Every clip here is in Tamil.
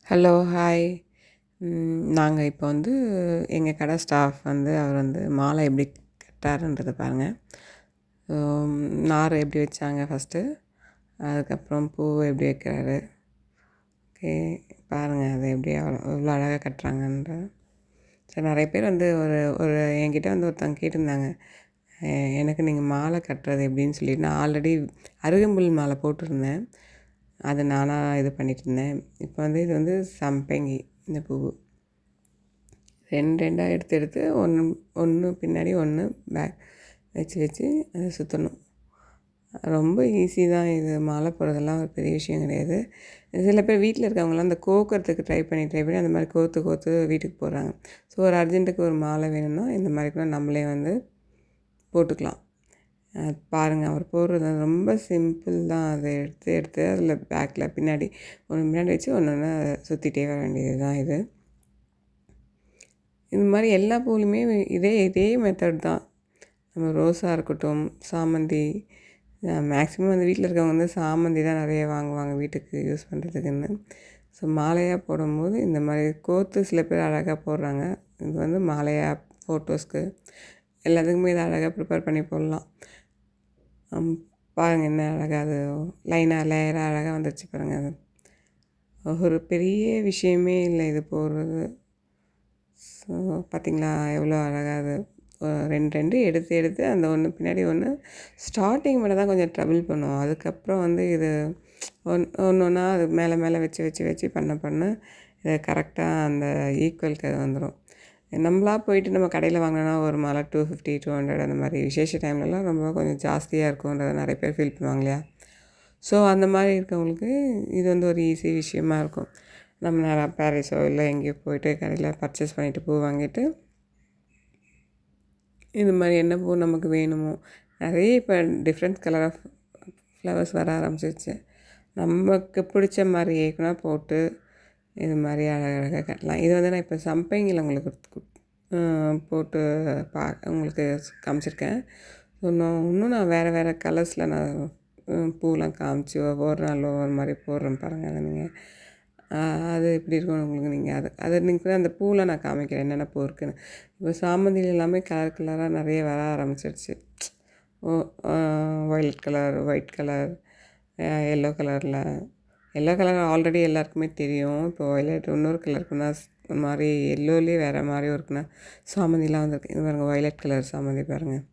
Hello, hi. நாங்க இப்போ வந்து எங்க கடை ஸ்டாஃப் வந்து அவர் வந்து மாலை எப்படி கட்டுறாருன்றத பாருங்க. நார் எப்படி வச்சாங்க ஃபஸ்ட்டு, அதுக்கப்புறம் பூ எப்படி வைக்கிறாரு. ஓகே, பாருங்கள் அது எப்படி எவ்வளோ அழகாக கட்டுறாங்கன்ற. சரி, நிறைய பேர் வந்து ஒரு ஒரு என்கிட்ட வந்து ஒருத்தவங்க கேட்டிருந்தாங்க, எனக்கு நீங்கள் மாலை கட்டுறது எப்படின்னு சொல்லிட்டு. நான் ஆல்ரெடி அருகம்புல் மாலை போட்டிருந்தேன். அது நானாக இது பண்ணிட்டு இருந்தேன். இப்போ வந்து இது வந்து சம்பங்கி, இந்த பூவு ரெண்டு ரெண்டாக எடுத்து எடுத்து ஒன்று ஒன்று பின்னாடி ஒன்று பேக் வச்சு வச்சு அதை சுற்றணும். ரொம்ப ஈஸி தான் இது. மாலை போடுறதெல்லாம் ஒரு பெரிய விஷயம் கிடையாது. சில பேர் வீட்டில் இருக்கவங்களாம் அந்த கோக்கிறதுக்கு ட்ரை பண்ணி அந்த மாதிரி கோர்த்து கோர்த்து வீட்டுக்கு போடுறாங்க. ஸோ ஒரு அர்ஜென்ட்டுக்கு ஒரு மாலை வேணும்னா இந்த மாதிரி கூட நம்மளே வந்து போட்டுக்கலாம். பாருங்கள், அவர் போடுறது ரொம்ப சிம்பிள் தான். அதை எடுத்து எடுத்து அதில் பேக்கில் பின்னாடி ஒன்று முன்னாடி வச்சு ஒன்று ஒன்று சுற்றிட்டே வர வேண்டியது தான் இது. இது மாதிரி எல்லா பூலையுமே இதே மெத்தட் தான். நம்ம ரோஸாக இருக்கட்டும், சாமந்தி, மேக்ஸிமம் வந்து வீட்டில் இருக்கவங்க வந்து சாமந்தி தான் நிறைய வாங்குவாங்க வீட்டுக்கு யூஸ் பண்ணுறதுக்குன்னு. ஸோ மாலையாக போடும்போது இந்த மாதிரி கோர்த்து சில பேர் அழகாக போடுறாங்க. இது வந்து மாலையாக ஃபோட்டோஸ்க்கு எல்லாத்துக்குமே இதை அழகாக ப்ரிப்பேர் பண்ணி போடலாம். பாருங்கள் என்ன அழகாக அது லைனாக லேயராக அழகாக வந்துடுச்சு பாருங்கள். அது ஒரு பெரிய விஷயமே இல்லை இது போடுறது. ஸோ பார்த்திங்களா எவ்வளோ அழகாக அது ரெண்டு ரெண்டு எடுத்து எடுத்து அந்த ஒன்று பின்னாடி ஒன்று ஸ்டார்டிங் மட்டும் தான் கொஞ்சம் ட்ரபிள் பண்ணுவோம். அதுக்கப்புறம் வந்து இது ஒன்று ஒன்றா அது மேலே மேலே வச்சு வச்சு வச்சு பண்ண இது கரெக்டாக அந்த ஈக்குவலுக்கு அது வந்துடும். நம்மளாக போயிட்டு நம்ம கடையில் வாங்கினோன்னா ஒரு மாலை 250 200 அந்த மாதிரி விசேஷ டைம்லலாம் ரொம்ப கொஞ்சம் ஜாஸ்தியாக இருக்கும்ன்றதை நிறைய பேர் ஃபீல் பண்ணுவாங்க இல்லையா. ஸோ அந்த மாதிரி இருக்கவங்களுக்கு இது வந்து ஒரு ஈஸி விஷயமா இருக்கும். நம்ம நேராக பாரிஸோ இல்லை எங்கேயோ போயிட்டு கடையில் பர்ச்சேஸ் பண்ணிவிட்டு பூ வாங்கிட்டு இது மாதிரி என்ன பூ நமக்கு வேணுமோ, நிறைய இப்போ டிஃப்ரெண்ட் கலர் ஆஃப் ஃப்ளவர்ஸ் வர ஆரம்பிச்சிருச்சு. நமக்கு பிடிச்ச மாதிரி ஏக்குனா போட்டு இது மாதிரி அழகழகாக கட்டலாம். இது வந்து நான் இப்போ சம்பங்கியில் உங்களுக்கு போட்டு உங்களுக்கு காமிச்சிருக்கேன். இன்னும் நான் வேறு கலர்ஸில் நான் பூலாம் காமிச்சு ஒவ்வொரு நாள் ஒவ்வொரு மாதிரி போடுறேன் பாருங்கள். அதை நீங்கள் அது எப்படி இருக்கும்னு உங்களுக்கு நீங்கள் அதை நீங்கள் அந்த பூலாம் நான் காமிக்கிறேன் என்னென்ன பூ இருக்குதுன்னு. இப்போ சாமந்தியில் எல்லாமே கலர் கலராக நிறைய வர ஆரம்பிச்சிருச்சு. Violet colour, white colour, yellow கலரில். எல்லோ கலர் ஆல்ரெடி எல்லாருக்குமே தெரியும். இப்போ வயலட் இன்னொரு கலர் இருக்குன்னா ஒரு மாதிரி எல்லோலேயே வேறு மாதிரியும் இருக்குன்னா சாமந்திலாம் வந்துருக்கு. இது பாருங்கள், வயலட் கலர் சாமந்தி பாருங்கள்.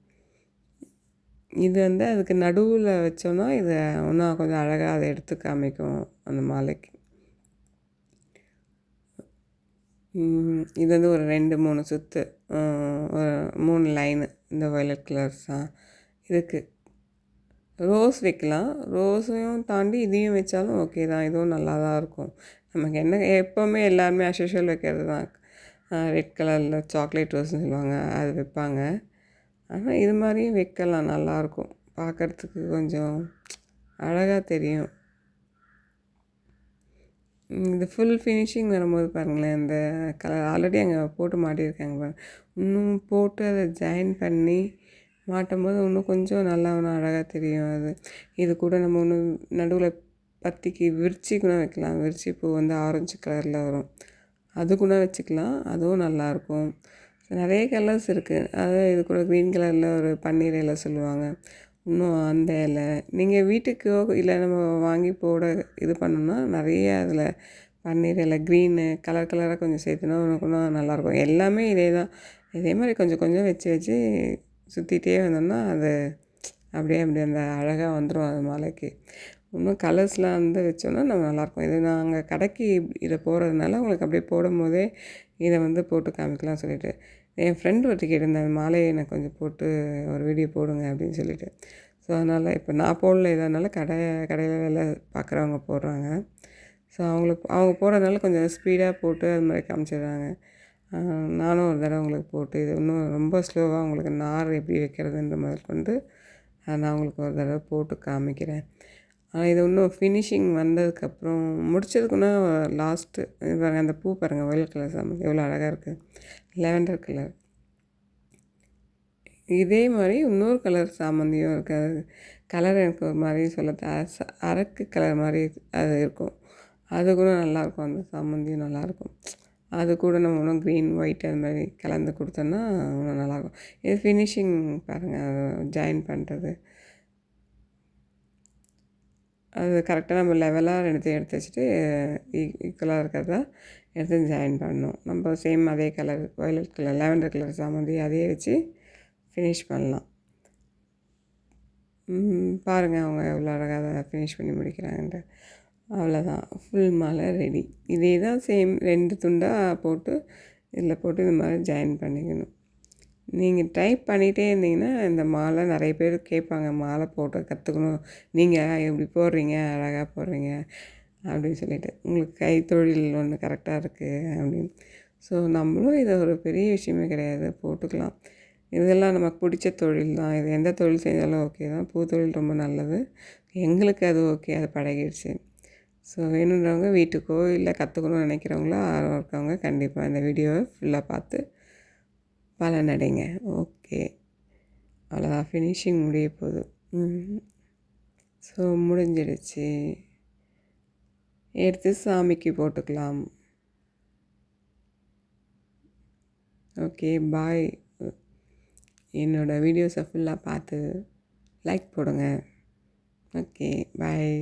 இது வந்து அதுக்கு நடுவில் வச்சோன்னா இது இன்னும் கொஞ்சம் அழகாக அதை எடுத்து காமிக்கும் அந்த மாலைக்கு. இது வந்து ஒரு 2-3 சுற்று, ஒரு 3 லைனு இந்த வயலட் கலர்ஸ் தான். இதுக்கு ரோஸ் வைக்கலாம். ரோஸையும் தாண்டி இதையும் வச்சாலும் ஓகே தான். இதுவும் நல்லா தான் இருக்கும். நமக்கு என்ன எப்போவுமே எல்லாருமே அஸ்யூஷுவல் வைக்கிறது தான். ரெட் கலரில் சாக்லேட் ரோஸ்ன்னு சொல்லுவாங்க, அது வைப்பாங்க. ஆனால் இது மாதிரியும் வைக்கலாம், நல்லாயிருக்கும். பார்க்குறதுக்கு கொஞ்சம் அழகாக தெரியும். இந்த ஃபுல் ஃபினிஷிங் வரும்போது பாருங்களேன், இந்த கலர் ஆல்ரெடி அங்கே போட்டு மாட்டியிருக்காங்க பாருங்கள். இன்னும் போட்டு அதை ஜாயின் பண்ணி மாட்டும்போது இன்னும் கொஞ்சம் நல்லா ஒன்றும் அழகாக தெரியும் அது. இது கூட நம்ம ஒன்று நடுவில் பத்திக்கு விரிச்சி கூட வைக்கலாம். விரிச்சி பூ வந்து ஆரஞ்சு கலரில் வரும், அது கூட வச்சுக்கலாம். அதுவும் நல்லாயிருக்கும். நிறைய கலர்ஸ் இருக்குது. அதாவது இது கூட க்ரீன் கலரில் ஒரு பன்னீர் இலை சொல்லுவாங்க. இன்னும் அந்த இலை நீங்கள் வீட்டுக்கோ இல்லை நம்ம வாங்கி போட இது பண்ணோம்னா நிறைய அதில் பன்னீர் இலை க்ரீனு கலர் கலராக கொஞ்சம் சேர்த்துனா இன்னும் நல்லாயிருக்கும். எல்லாமே இதே மாதிரி கொஞ்சம் கொஞ்சம் வச்சு வச்சு சுற்றிட்டே வந்தோம்னா அது அப்படியே அந்த அழகாக வந்துடும் அது மாலைக்கு. இன்னும் கலர்ஸ்லாம் வந்து வச்சோன்னா நம்ம நல்லாயிருக்கும். இது நாங்கள் கடைக்கு இதை போடுறதுனால உங்களுக்கு அப்படியே போடும் போதே இதை வந்து போட்டு காமிக்கலாம் சொல்லிவிட்டு. என் ஃப்ரெண்டு ஒருத்தி கேட்டிருந்தேன், அந்த மாலையை எனக்கு கொஞ்சம் போட்டு ஒரு வீடியோ போடுங்க அப்படின்னு சொல்லிவிட்டு. ஸோ அதனால் இப்போ நான் போடல, இதனால் கடையில் வேலை பார்க்குறவங்க போடுறாங்க. ஸோ அவங்க போடுறதுனால கொஞ்சம் ஸ்பீடாக போட்டு அது மாதிரி காமிச்சிடுறாங்க. நானும் ஒரு தடவை உங்களுக்கு போட்டு இது இன்னும் ரொம்ப ஸ்லோவாக உங்களுக்கு நார் எப்படி வைக்கிறதுன்ற முதல் கொண்டு நான் உங்களுக்கு ஒரு தடவை போட்டு காமிக்கிறேன். ஆனால் இது இன்னும் ஃபினிஷிங் வந்ததுக்கப்புறம் முடிச்சதுக்குன்னா லாஸ்ட்டு பாருங்கள், அந்த பூ பாருங்கள், வயலட் கலர் சாமந்தி எவ்வளோ அழகாக இருக்குது, லாவெண்டர் கலர். இதே மாதிரி இன்னொரு கலர் சாமந்தியும் இருக்குது. அது கலர் எனக்கு ஒரு மாதிரி அரக்கு கலர் மாதிரி அது இருக்கும். அது கூட நல்லாயிருக்கும். அந்த சாமந்தியும் நல்லாயிருக்கும். அது கூட நம்ம இன்னும் க்ரீன், ஒயிட் அது மாதிரி கலந்து கொடுத்தோன்னா இன்னும் நல்லாயிருக்கும். இது ஃபினிஷிங் பாருங்கள், ஜாயின் பண்ணுறது அது கரெக்டாக நம்ம லெவலாக ரெண்டுத்தையும் எடுத்து வச்சுட்டு ஈக்குவலாக இருக்கிறதா எடுத்து ஜாயின் பண்ணணும். நம்ம சேம் அதே colour violet colour, lavender colour சாமந்தி அதே வச்சு ஃபினிஷ் பண்ணலாம். பாருங்கள் அவங்க எவ்வளோ அழகாக அதை ஃபினிஷ் பண்ணி முடிக்கிறாங்கன்ட்டு. அவ்வளோதான், ஃபுல் மாலை ரெடி. இதே தான் சேம் 2 துண்டாக போட்டு இதில் போட்டு இந்த மாதிரி ஜாயின் பண்ணிக்கணும். நீங்கள் டைப் பண்ணிகிட்டே இருந்தீங்கன்னா இந்த மாலை நிறைய பேர் கேட்பாங்க, மாலை போட்டு கற்றுக்கணும், நீங்கள் எப்படி போடுறீங்க, அழகாக போடுறீங்க அப்படின்னு சொல்லிட்டு. உங்களுக்கு கைத்தொழில் ஒன்று கரெக்டாக இருக்குது அப்படின்னு. ஸோ நம்மளும் இதை ஒரு பெரிய விஷயமே கிடையாது, போட்டுக்கலாம். இதெல்லாம் நமக்கு பிடிச்ச தொழில் தான். இது எந்த தொழில் செஞ்சாலும் ஓகே தான். பூத்தொழில் ரொம்ப நல்லது. எங்களுக்கு அது ஓகே, அது பழகிடுச்சு. ஸோ வேணுன்றவங்க வீட்டுக்கோ இல்லை கற்றுக்கணும்னு நினைக்கிறவங்களோ ஆர்வம் இருக்கவங்க கண்டிப்பாக இந்த வீடியோவை ஃபுல்லாக பார்த்து பலனடைங்க. ஓகே, அவ்வளோதான், ஃபினிஷிங் முடிய போகுது. ஸோ முடிஞ்சிடுச்சு. எடுத்து சாமிக்கு போட்டுக்கலாம். ஓகே, பாய். என்னோடய வீடியோஸை ஃபுல்லாக பார்த்து லைக் போடுங்க. ஓகே, பாய்.